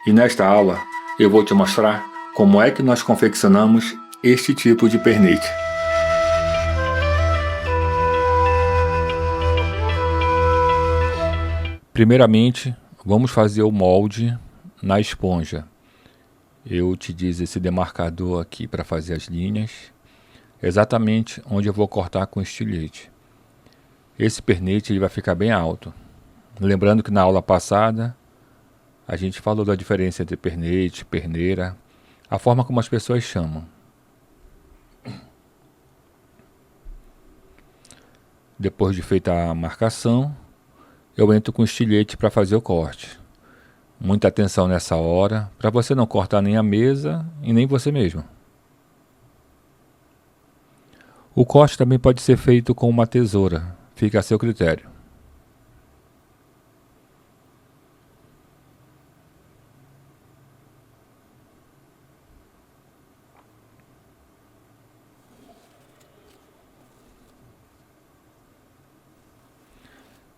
E nesta aula eu vou te mostrar como é que nós confeccionamos este tipo de pernete. Primeiramente, vamos fazer o molde na esponja. Eu utilizo esse demarcador aqui para fazer as linhas, exatamente onde eu vou cortar com estilete. Esse pernete ele vai ficar bem alto. Lembrando que na aula passada a gente falou da diferença entre pernete, perneira, a forma como as pessoas chamam. Depois de feita a marcação, eu entro com o estilete para fazer o corte. Muita atenção nessa hora, para você não cortar nem a mesa e nem você mesmo. O corte também pode ser feito com uma tesoura, fica a seu critério.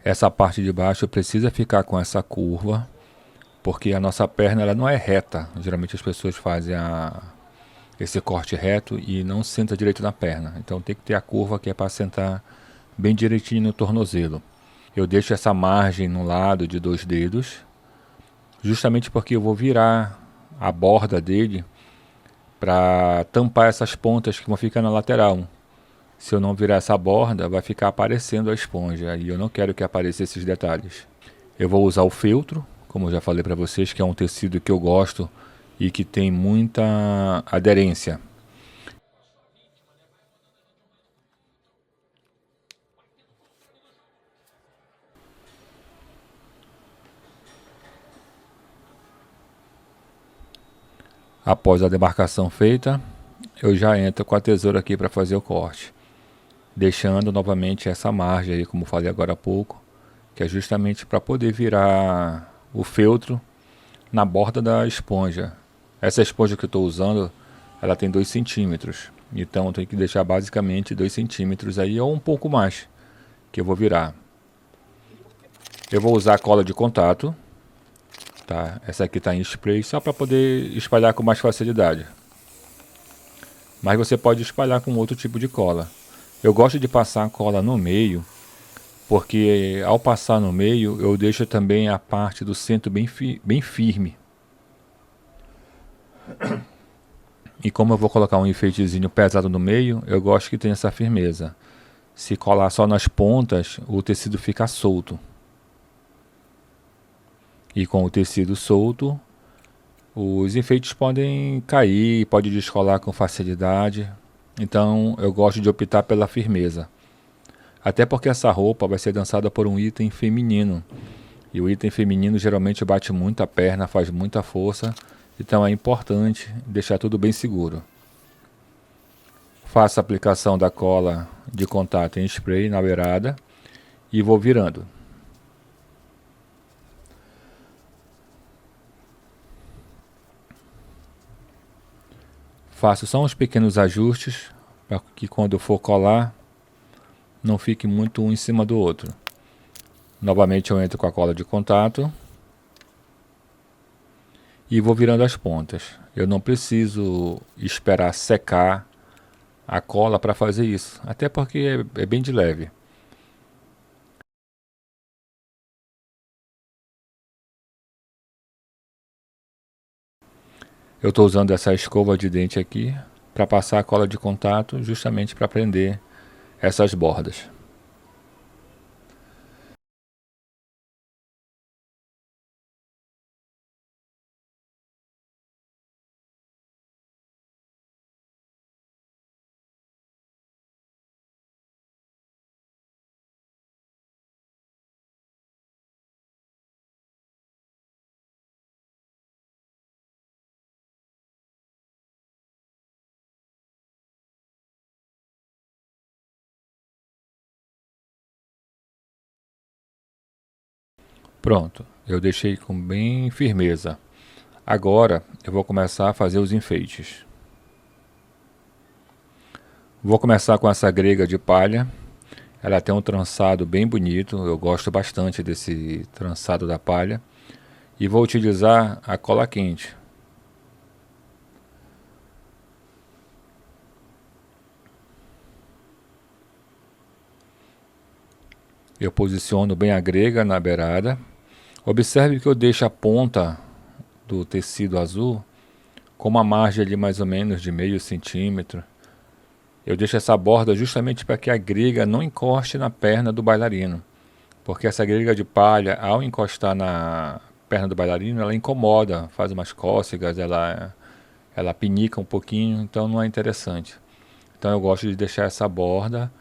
Essa parte de baixo precisa ficar com essa curva, porque a nossa perna ela não é reta. Geralmente as pessoas fazem esse corte reto e não senta direito na perna. Então tem que ter a curva que é para sentar bem direitinho no tornozelo. Eu deixo essa margem no lado de 2 dedos, justamente porque eu vou virar a borda dele para tampar essas pontas que vão ficar na lateral. Se eu não virar essa borda, vai ficar aparecendo a esponja e eu não quero que apareça esses detalhes. Eu vou usar o feltro, como eu já falei para vocês, que é um tecido que eu gosto e que tem muita aderência. Após a demarcação feita, eu já entro com a tesoura aqui para fazer o corte, deixando novamente essa margem aí, como falei agora há pouco, que é justamente para poder virar o feltro na borda da esponja. Essa esponja que eu estou usando, ela tem 2 centímetros, então eu tenho que deixar basicamente 2 centímetros aí, ou um pouco mais, que eu vou virar. Eu vou usar a cola de contato, tá? Essa aqui está em spray, só para poder espalhar com mais facilidade. Mas você pode espalhar com outro tipo de cola. Eu gosto de passar a cola no meio, porque ao passar no meio eu deixo também a parte do centro bem firme. E como eu vou colocar um enfeitezinho pesado no meio, eu gosto que tenha essa firmeza. Se colar só nas pontas, o tecido fica solto. E com o tecido solto, os enfeites podem cair, pode descolar com facilidade. Então eu gosto de optar pela firmeza. Até porque essa roupa vai ser dançada por um item feminino. E o item feminino geralmente bate muito a perna, faz muita força. Então é importante deixar tudo bem seguro. Faço a aplicação da cola de contato em spray na beirada e vou virando. Faço só uns pequenos ajustes para que quando eu for colar não fique muito um em cima do outro. Novamente eu entro com a cola de contato e vou virando as pontas. Eu não preciso esperar secar a cola para fazer isso, até porque é bem de leve. Eu estou usando essa escova de dente aqui para passar a cola de contato justamente para prender essas bordas. Pronto, eu deixei com bem firmeza. Agora eu vou começar a fazer os enfeites. Vou começar com essa grega de palha. Ela tem um trançado bem bonito, eu gosto bastante desse trançado da palha. E vou utilizar a cola quente. Eu posiciono bem a grega na beirada. Observe que eu deixo a ponta do tecido azul com uma margem ali mais ou menos de meio centímetro. Eu deixo essa borda justamente para que a grega não encoste na perna do bailarino. Porque essa grega de palha, ao encostar na perna do bailarino, ela incomoda, faz umas cócegas, ela pinica um pouquinho, então não é interessante. Então eu gosto de deixar essa borda.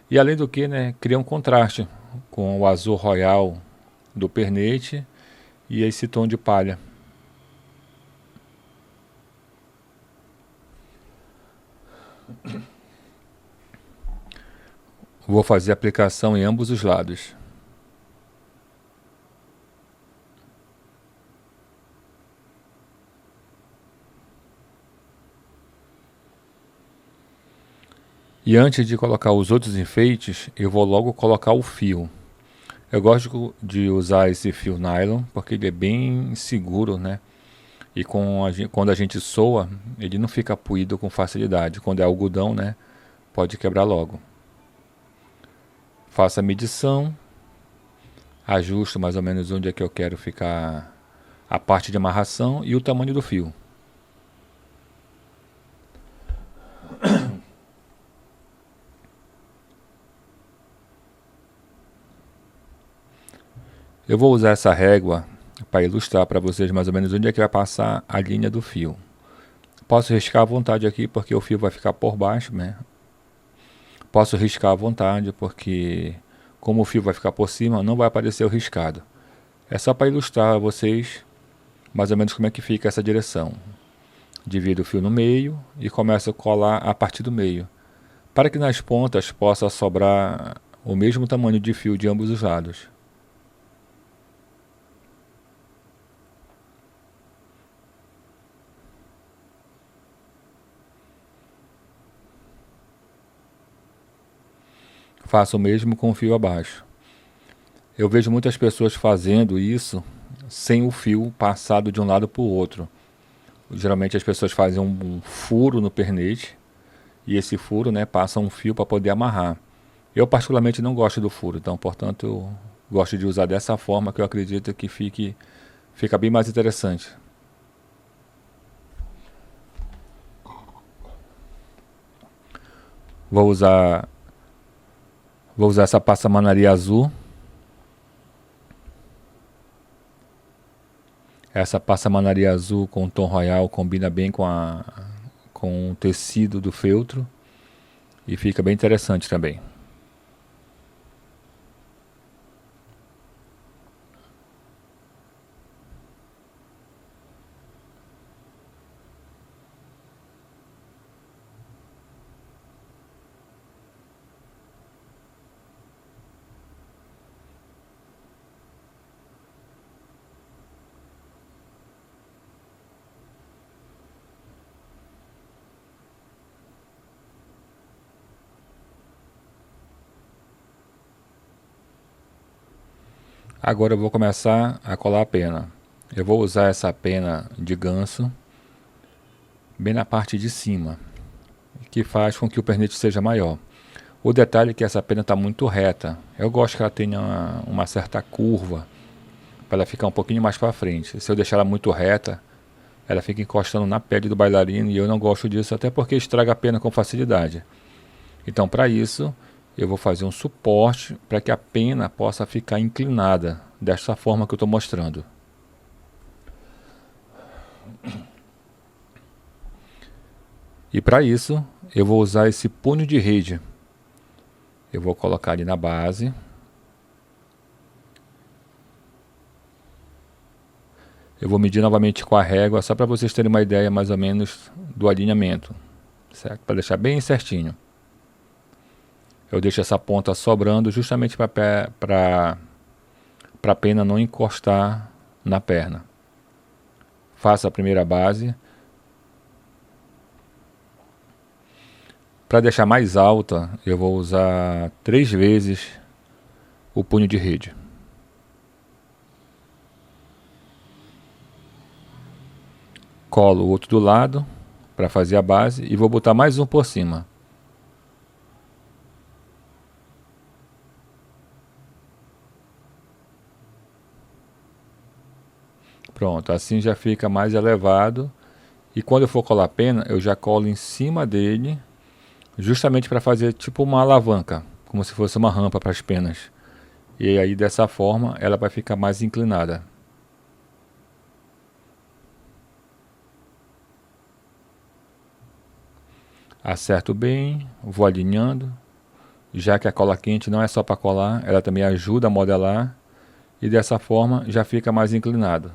E além do que, né, cria um contraste com o azul royal do pernete e esse tom de palha. Vou fazer aplicação em ambos os lados. E antes de colocar os outros enfeites, eu vou logo colocar o fio. Eu gosto de usar esse fio nylon porque ele é bem seguro, né? E quando a gente soa, ele não fica puído com facilidade. Quando é algodão, né? Pode quebrar logo. Faço a medição, ajusto mais ou menos onde é que eu quero ficar a parte de amarração e o tamanho do fio. Eu vou usar essa régua para ilustrar para vocês mais ou menos onde é que vai passar a linha do fio. Posso riscar à vontade aqui porque o fio vai ficar por baixo, né? Posso riscar à vontade porque como o fio vai ficar por cima, não vai aparecer o riscado. É só para ilustrar a vocês mais ou menos como é que fica essa direção. Divido o fio no meio e começo a colar a partir do meio, para que nas pontas possa sobrar o mesmo tamanho de fio de ambos os lados. Faço o mesmo com o fio abaixo. Eu vejo muitas pessoas fazendo isso sem o fio passado de um lado para o outro. Geralmente as pessoas fazem um furo no pernete e esse furo, né, passa um fio para poder amarrar. Eu particularmente não gosto do furo, então portanto eu gosto de usar dessa forma que eu acredito que fica bem mais interessante. Vou usar essa passamanaria azul. Essa passamanaria azul com o tom royal combina bem com o tecido do feltro e fica bem interessante também. Agora eu vou começar a colar a pena. Eu vou usar essa pena de ganso bem na parte de cima, que faz com que o pernete seja maior. O detalhe é que essa pena está muito reta. Eu gosto que ela tenha uma certa curva, para ela ficar um pouquinho mais para frente. Se eu deixar ela muito reta, ela fica encostando na pele do bailarino e eu não gosto disso, até porque estraga a pena com facilidade. Então, para isso, eu vou fazer um suporte para que a pena possa ficar inclinada, desta forma que eu estou mostrando. E para isso, eu vou usar esse punho de rede. Eu vou colocar ali na base. Eu vou medir novamente com a régua, só para vocês terem uma ideia mais ou menos do alinhamento, certo? Para deixar bem certinho. Eu deixo essa ponta sobrando justamente para a pena não encostar na perna. Faço a primeira base. Para deixar mais alta, eu vou usar 3 vezes o punho de rede. Colo o outro do lado para fazer a base e vou botar mais um por cima. Pronto, assim já fica mais elevado. E quando eu for colar a pena, eu já colo em cima dele, justamente para fazer tipo uma alavanca, como se fosse uma rampa para as penas. E aí dessa forma ela vai ficar mais inclinada. Acerto bem, vou alinhando, já que a cola quente não é só para colar, ela também ajuda a modelar e dessa forma já fica mais inclinado.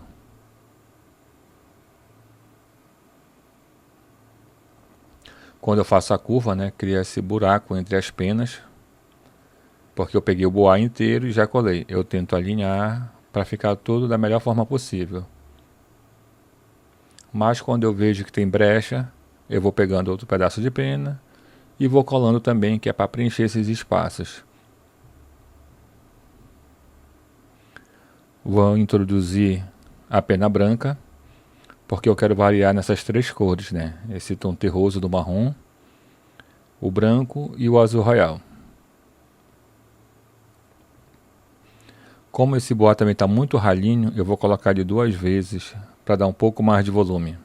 Quando eu faço a curva, né, cria esse buraco entre as penas, porque eu peguei o boá inteiro e já colei. Eu tento alinhar para ficar tudo da melhor forma possível. Mas quando eu vejo que tem brecha, eu vou pegando outro pedaço de pena e vou colando também, que é para preencher esses espaços. Vou introduzir a pena branca, porque eu quero variar nessas três cores, né? Esse tom terroso do marrom, o branco e o azul royal. Como esse boá também está muito ralinho, eu vou colocar ele duas vezes para dar um pouco mais de volume.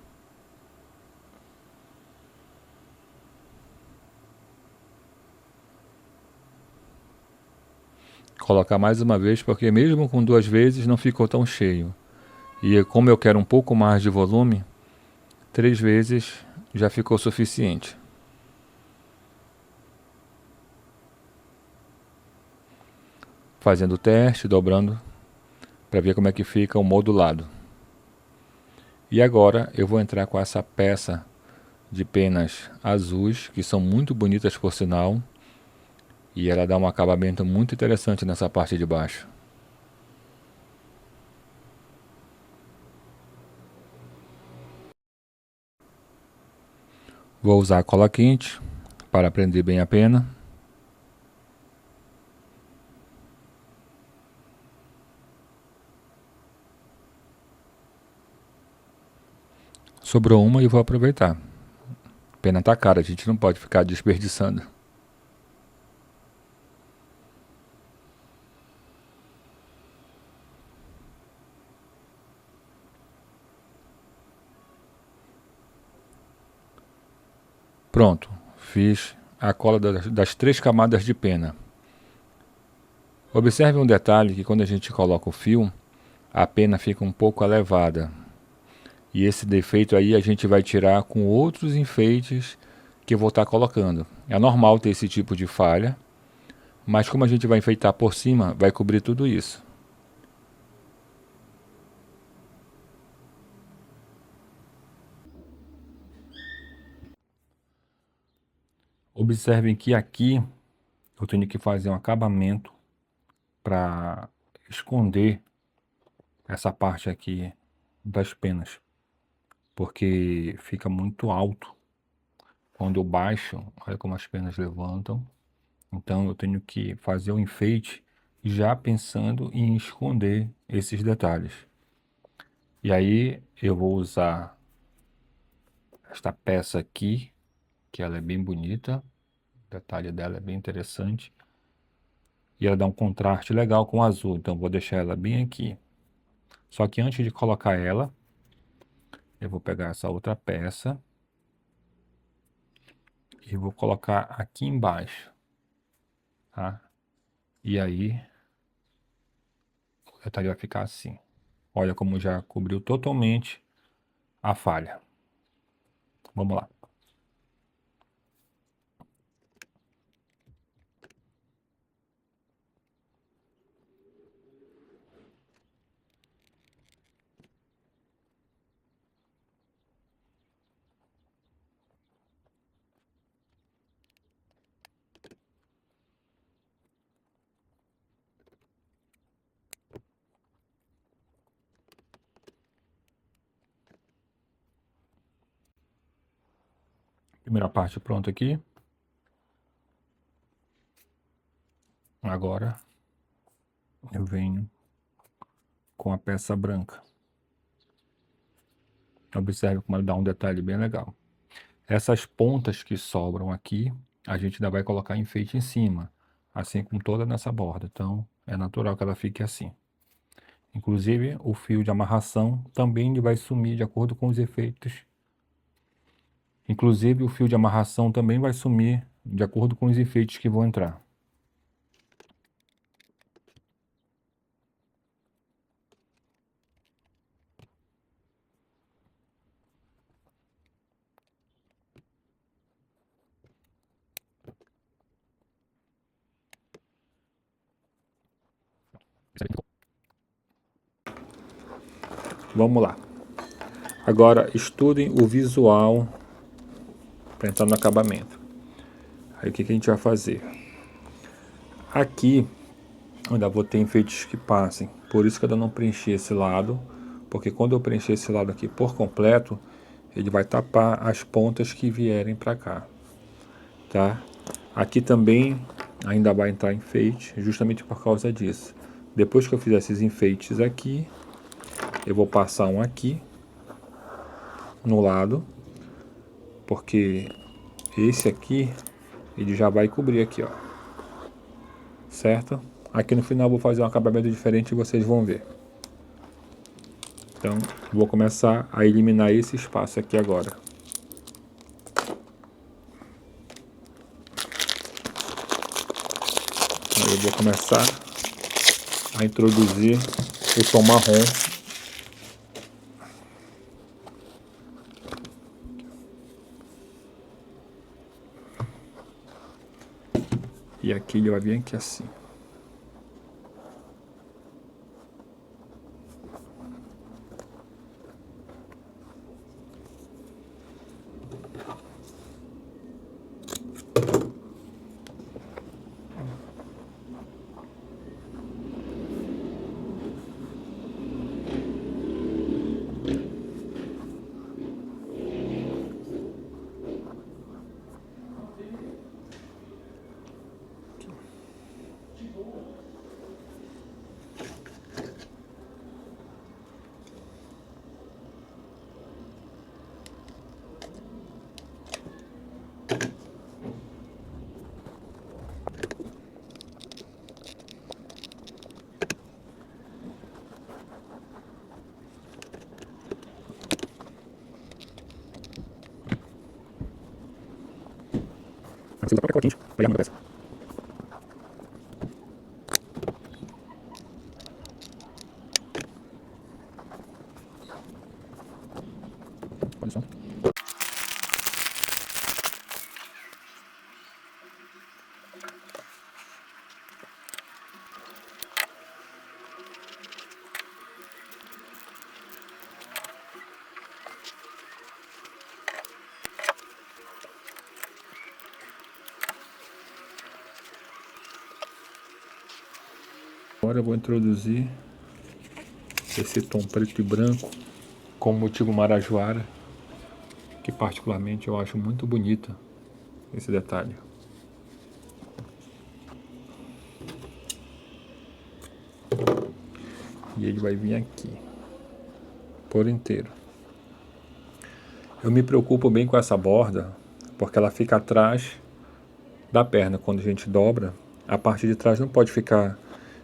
Colocar mais uma vez, porque mesmo com duas vezes não ficou tão cheio. E como eu quero um pouco mais de volume, três vezes já ficou suficiente. Fazendo o teste, dobrando, para ver como é que fica o modulado. E agora eu vou entrar com essa peça de penas azuis, que são muito bonitas por sinal, e ela dá um acabamento muito interessante nessa parte de baixo. Vou usar a cola quente para prender bem a pena. Sobrou uma e vou aproveitar. A pena tá cara, a gente não pode ficar desperdiçando. Pronto, fiz a cola das três camadas de pena. Observe um detalhe que quando a gente coloca o fio, a pena fica um pouco elevada. E esse defeito aí a gente vai tirar com outros enfeites que eu vou estar colocando. É normal ter esse tipo de falha, mas como a gente vai enfeitar por cima, vai cobrir tudo isso. Observem que aqui eu tenho que fazer um acabamento para esconder essa parte aqui das penas, porque fica muito alto. Quando eu baixo, olha como as penas levantam. Então eu tenho que fazer o enfeite já pensando em esconder esses detalhes. E aí eu vou usar esta peça aqui, que ela é bem bonita, o detalhe dela é bem interessante. E ela dá um contraste legal com o azul, então vou deixar ela bem aqui. Só que antes de colocar ela, eu vou pegar essa outra peça e vou colocar aqui embaixo, tá? E aí o detalhe vai ficar assim. Olha como já cobriu totalmente a falha. Vamos lá. Primeira parte pronta aqui. Agora eu venho com a peça branca. Observe como ela dá um detalhe bem legal. Essas pontas que sobram aqui, a gente ainda vai colocar enfeite em cima, assim como toda nessa borda. Então, é natural que ela fique assim. Inclusive, o fio de amarração também ele vai sumir de acordo com os efeitos. Inclusive, o fio de amarração também vai sumir de acordo com os efeitos que vão entrar. Vamos lá. Agora, estudem o visual para entrar no acabamento. Aí, o que a gente vai fazer? Aqui, ainda vou ter enfeites que passem. Por isso que eu ainda não preenchi esse lado, porque quando eu preencher esse lado aqui por completo, ele vai tapar as pontas que vierem para cá, tá? Aqui também ainda vai entrar enfeite, justamente por causa disso. Depois que eu fizer esses enfeites aqui, eu vou passar um aqui no lado, porque esse aqui ele já vai cobrir aqui, ó, certo? Aqui no final eu vou fazer um acabamento diferente e vocês vão ver. Então, vou começar a eliminar esse espaço aqui agora. Aí eu vou começar a introduzir o tom marrom. E aqui ele vai vir aqui assim. Você usa a própria cola quente para ir armando a peça. Olha só. Agora eu vou introduzir esse tom preto e branco com motivo marajoara, que particularmente eu acho muito bonito esse detalhe. E ele vai vir aqui por inteiro. Eu me preocupo bem com essa borda, porque ela fica atrás da perna. Quando a gente dobra, a parte de trás não pode ficar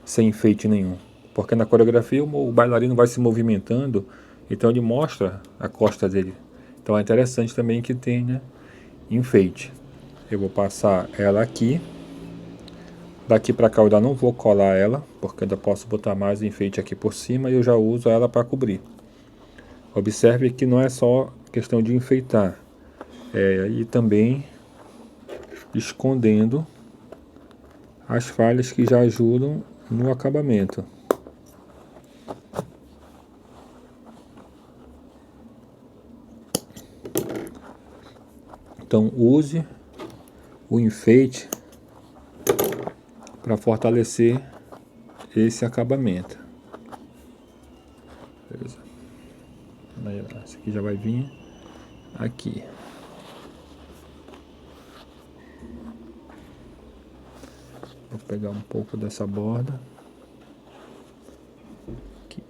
sem enfeite nenhum, porque na coreografia o bailarino vai se movimentando, então ele mostra a costa dele. Então é interessante também que tenha enfeite. Eu vou passar ela aqui. Daqui para cá eu ainda não vou colar ela, porque ainda posso botar mais enfeite aqui por cima e eu já uso ela para cobrir. Observe que não é só questão de enfeitar, e também escondendo as falhas que já ajudam no acabamento. Então use o enfeite para fortalecer esse acabamento. Beleza. Aí, esse aqui já vai vir aqui. Vou pegar um pouco dessa borda. Aqui.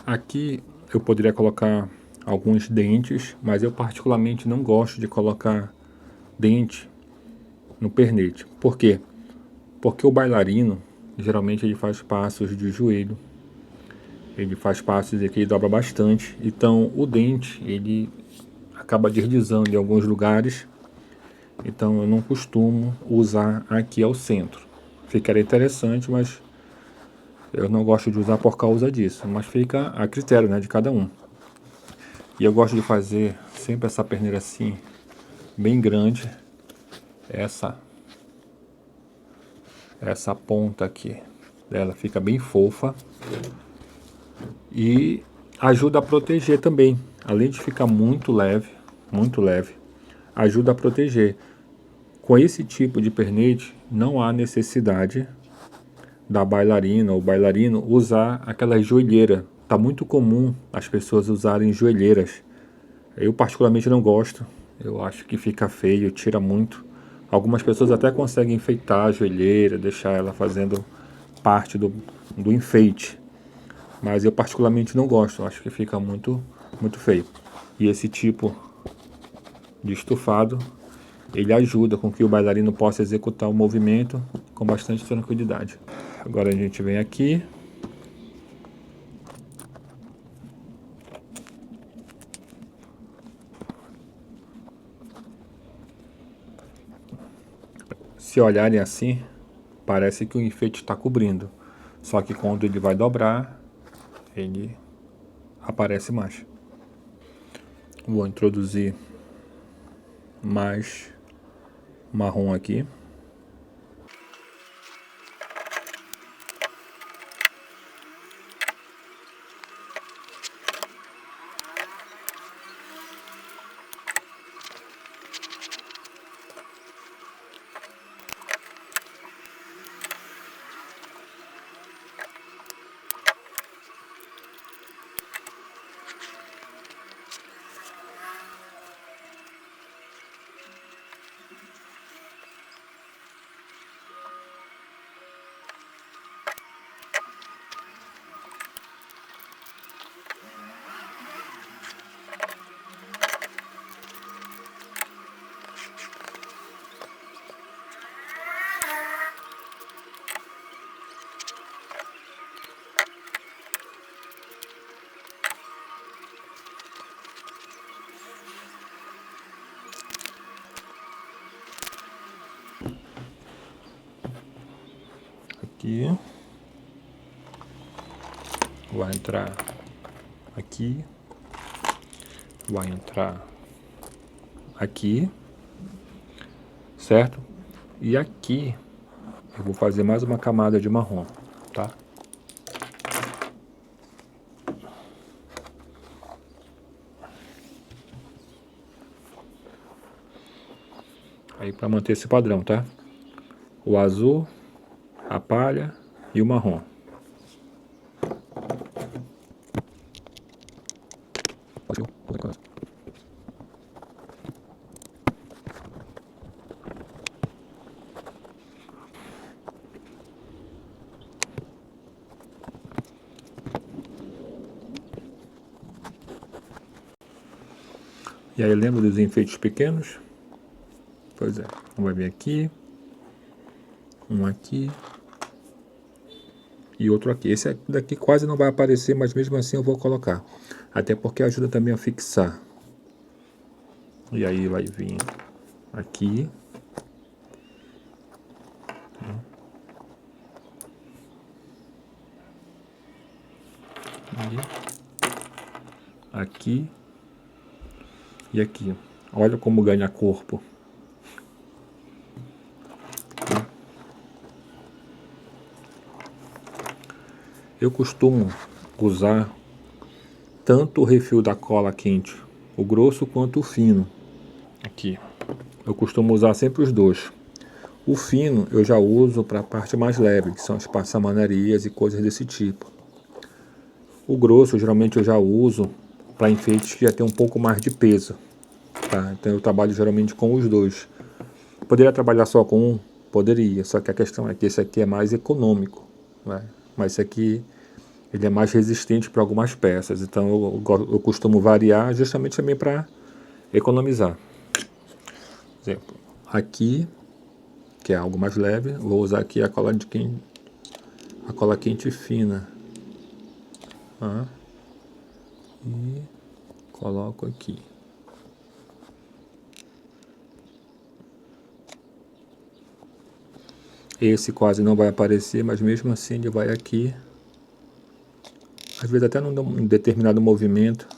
Aqui eu poderia colocar alguns dentes, mas eu particularmente não gosto de colocar dente no pernete. Por quê? Porque o bailarino, geralmente ele faz passos de joelho, ele faz passos aqui e dobra bastante, então o dente ele acaba deslizando em alguns lugares, então eu não costumo usar aqui ao centro. Ficaria interessante, mas eu não gosto de usar por causa disso, mas fica a critério, né, de cada um. E eu gosto de fazer sempre essa perneira assim, bem grande, essa ponta aqui dela fica bem fofa e ajuda a proteger também, além de ficar muito leve, ajuda a proteger. Com esse tipo de pernete não há necessidade da bailarina ou bailarino usar aquela joelheira. Tá muito comum as pessoas usarem joelheiras. Eu particularmente não gosto. Eu acho que fica feio, tira muito. Algumas pessoas até conseguem enfeitar a joelheira, deixar ela fazendo parte do enfeite. Mas eu particularmente não gosto. Acho que fica muito feio. E esse tipo de estufado, ele ajuda com que o bailarino possa executar o movimento com bastante tranquilidade. Agora a gente vem aqui. Se olharem assim, parece que o enfeite está cobrindo. Só que quando ele vai dobrar, ele aparece mais. Vou introduzir mais marrom aqui. Aqui. Vai entrar aqui. Vai entrar aqui. Certo? E aqui eu vou fazer mais uma camada de marrom, tá? Aí para manter esse padrão, tá? O azul, a palha e o marrom. E aí lembra dos enfeites pequenos? Pois é, um vai vir aqui, um aqui e outro aqui. Esse daqui quase não vai aparecer, mas mesmo assim eu vou colocar. Até porque ajuda também a fixar. E aí vai vir aqui. Aqui e aqui. Olha como ganha corpo. Eu costumo usar tanto o refil da cola quente, o grosso quanto o fino. Aqui. Eu costumo usar sempre os dois. O fino eu já uso para a parte mais leve, que são as passamanarias e coisas desse tipo. O grosso geralmente eu já uso para enfeites que já tem um pouco mais de peso. Tá? Então eu trabalho geralmente com os dois. Poderia trabalhar só com um? Poderia, só que a questão é que esse aqui é mais econômico, né? Mas esse aqui ele é mais resistente para algumas peças, então eu costumo variar justamente também para economizar. Por exemplo, aqui, que é algo mais leve, vou usar aqui a cola quente fina. Tá? E coloco aqui. Esse quase não vai aparecer, mas mesmo assim ele vai aqui. Às vezes até num determinado movimento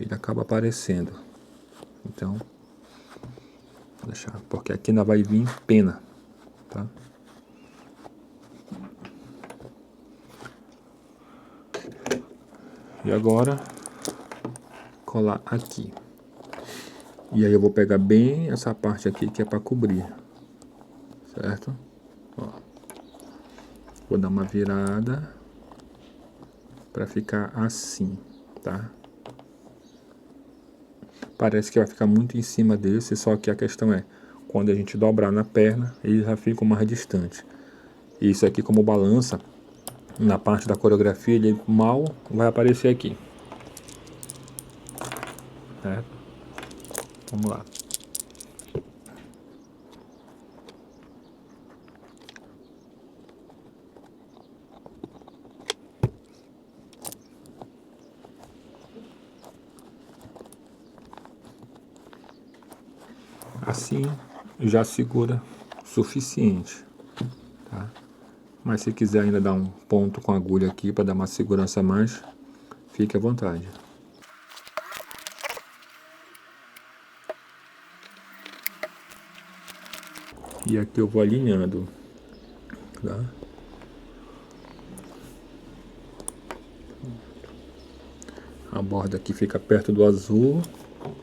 ele acaba aparecendo. Então, vou deixar, porque aqui ainda vai vir pena, tá? E agora, colar aqui. E aí eu vou pegar bem essa parte aqui que é para cobrir, certo? Ó. Vou dar uma virada para ficar assim, tá? Parece que vai ficar muito em cima desse, só que a questão é, quando a gente dobrar na perna, eles já ficam mais distantes. E isso aqui como balança, na parte da coreografia, ele mal vai aparecer aqui. Certo? Vamos lá. Assim já segura o suficiente, tá? Mas se quiser ainda dar um ponto com a agulha aqui para dar uma segurança a mais, fique à vontade. E aqui eu vou alinhando, tá? A borda aqui fica perto do azul,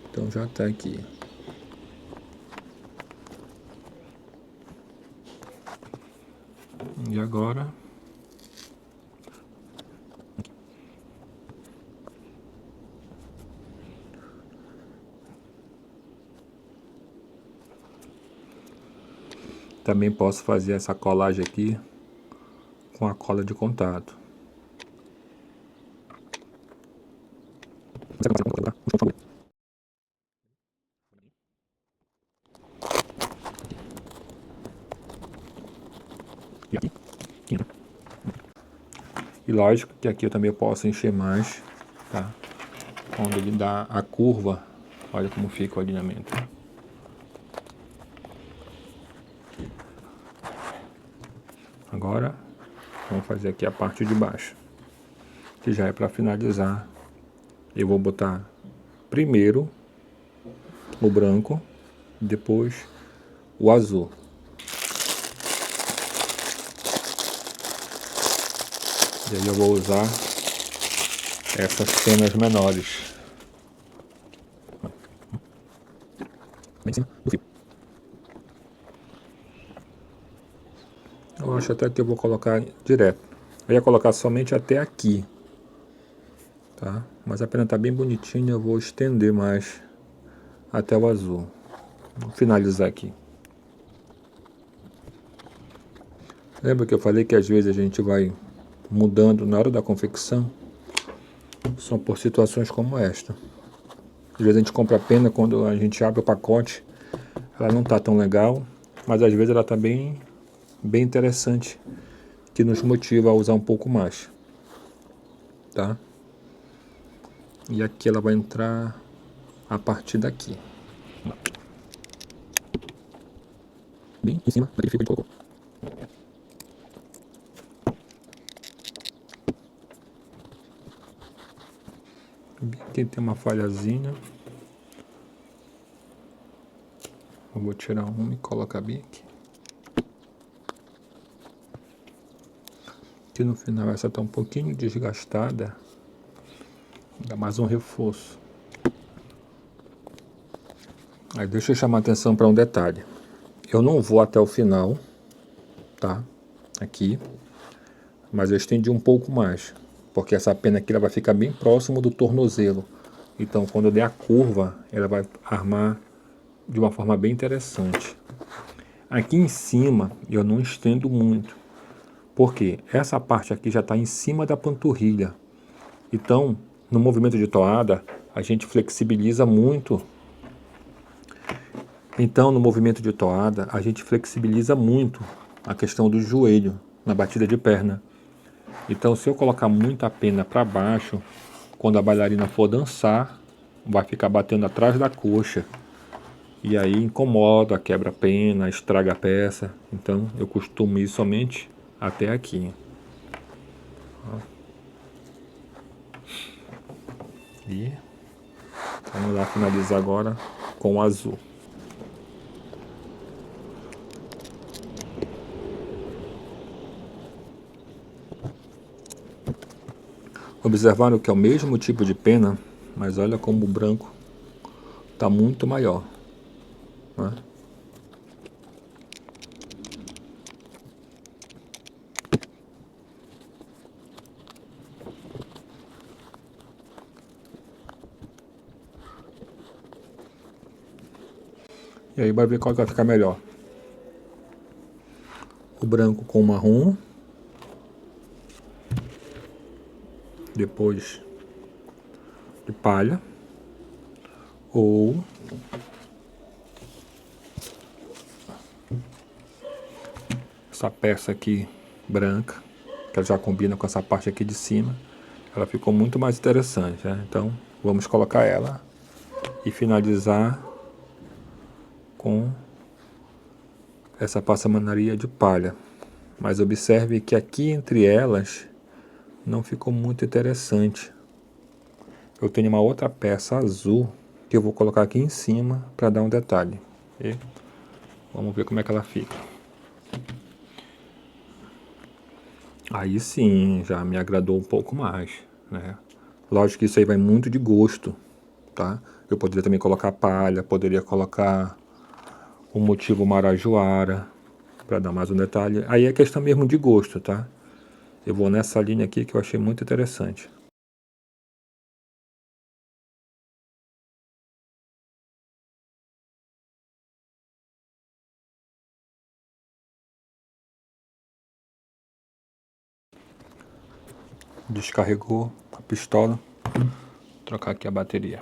então já tá aqui. E agora também posso fazer essa colagem aqui com a cola de contato. E lógico que aqui eu também posso encher mais, tá? Quando ele dá a curva, olha como fica o alinhamento. Agora, vamos fazer aqui a parte de baixo, que já é para finalizar. Eu vou botar primeiro o branco, depois o azul. E aí eu vou usar essas penas menores. Bem em cima do fio. Eu acho até que eu vou colocar direto. Eu ia colocar somente até aqui, tá? Mas a pena tá bem bonitinha, eu vou estender mais até o azul. Vou finalizar aqui. Lembra que eu falei que às vezes a gente vai mudando na hora da confecção? São por situações como esta. Às vezes a gente compra a pena, quando a gente abre o pacote, ela não tá tão legal, mas às vezes ela tá bem interessante, que nos motiva a usar um pouco mais, tá? E aqui ela vai entrar a partir daqui, bem em cima da que a gente colocou. Aqui tem uma falhazinha, eu vou tirar uma e colocar bem aqui. aqui no final essa está um pouquinho desgastada. Dá mais um reforço. Aí deixa eu chamar a atenção para um detalhe. Eu não vou até o final, tá? Aqui. Mas eu estendi um pouco mais. Porque essa pena aqui ela vai ficar bem próximo do tornozelo. Então quando eu der a curva, ela vai armar de uma forma bem interessante. Aqui em cima eu não estendo muito. Porque essa parte aqui já está em cima da panturrilha. Então, no movimento de toada, a gente flexibiliza muito. Então, no movimento de toada, a gente flexibiliza muito a questão do joelho na batida de perna. Então, se eu colocar muita pena para baixo, quando a bailarina for dançar, vai ficar batendo atrás da coxa. E aí incomoda, quebra a pena, estraga a peça. Então, eu costumo ir somente até aqui. E vamos lá finalizar agora com o azul. Observaram que é o mesmo tipo de pena, mas olha como o branco está muito maior, né? E aí vai ver qual que vai ficar melhor. O branco com o marrom. Depois de palha. Ou essa peça aqui branca, que ela já combina com essa parte aqui de cima. Ela ficou muito mais interessante, né? Então vamos colocar ela e finalizar com essa passamanaria de palha. Mas observe que aqui entre elas não ficou muito interessante. Eu tenho uma outra peça azul que eu vou colocar aqui em cima para dar um detalhe. E vamos ver como é que ela fica. Aí sim, já me agradou um pouco mais, né? Lógico que isso aí vai muito de gosto, tá? Eu poderia também colocar palha, poderia colocar um motivo marajoara para dar mais um detalhe. Aí é questão mesmo de gosto, tá? Eu vou nessa linha aqui que eu achei muito interessante. Descarregou a pistola. Vou trocar aqui a bateria.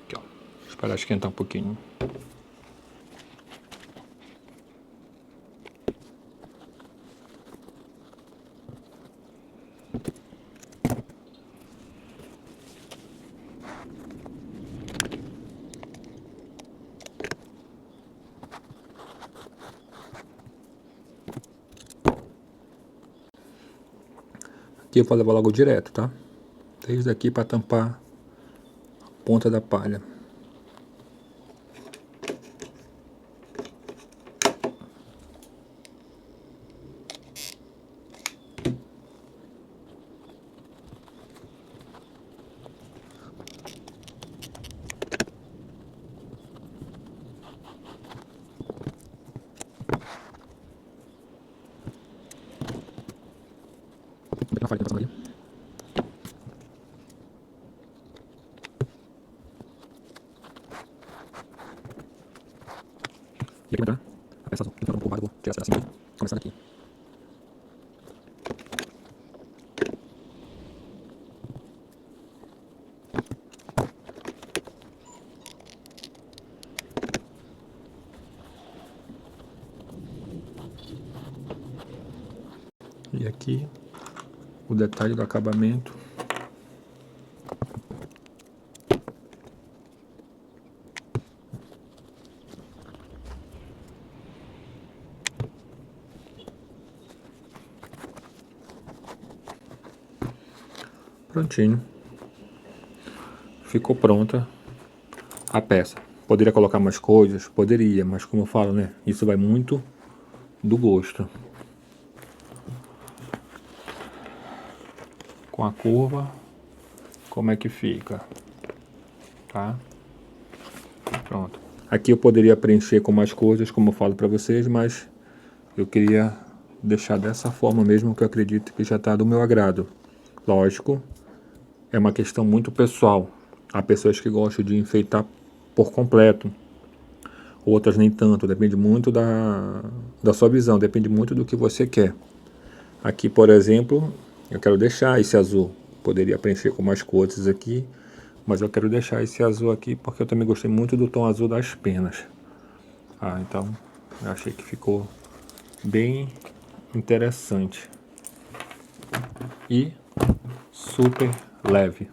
Aqui, ó. Esperar esquentar um pouquinho. Aqui eu vou levar logo direto, tá? Desde aqui para tampar a ponta da palha. Uma farinha passando ali. E aqui vai entrar a peça azul. Então, um pouco mais, eu vou tirar essa assim, começando aqui. E aqui o detalhe do acabamento. Prontinho. Ficou pronta a peça. Poderia colocar mais coisas? Poderia, mas como eu falo, né? Isso vai muito do gosto. Com a curva, como é que fica? Tá? Pronto. Aqui eu poderia preencher com mais coisas, como eu falo para vocês, mas eu queria deixar dessa forma mesmo, que eu acredito que já está do meu agrado. Lógico, é uma questão muito pessoal. Há pessoas que gostam de enfeitar por completo, outras nem tanto, depende muito da sua visão, depende muito do que você quer. Aqui, por exemplo, eu quero deixar esse azul, poderia preencher com mais cores aqui, mas eu quero deixar esse azul aqui porque eu também gostei muito do tom azul das penas. Então eu achei que ficou bem interessante e super leve.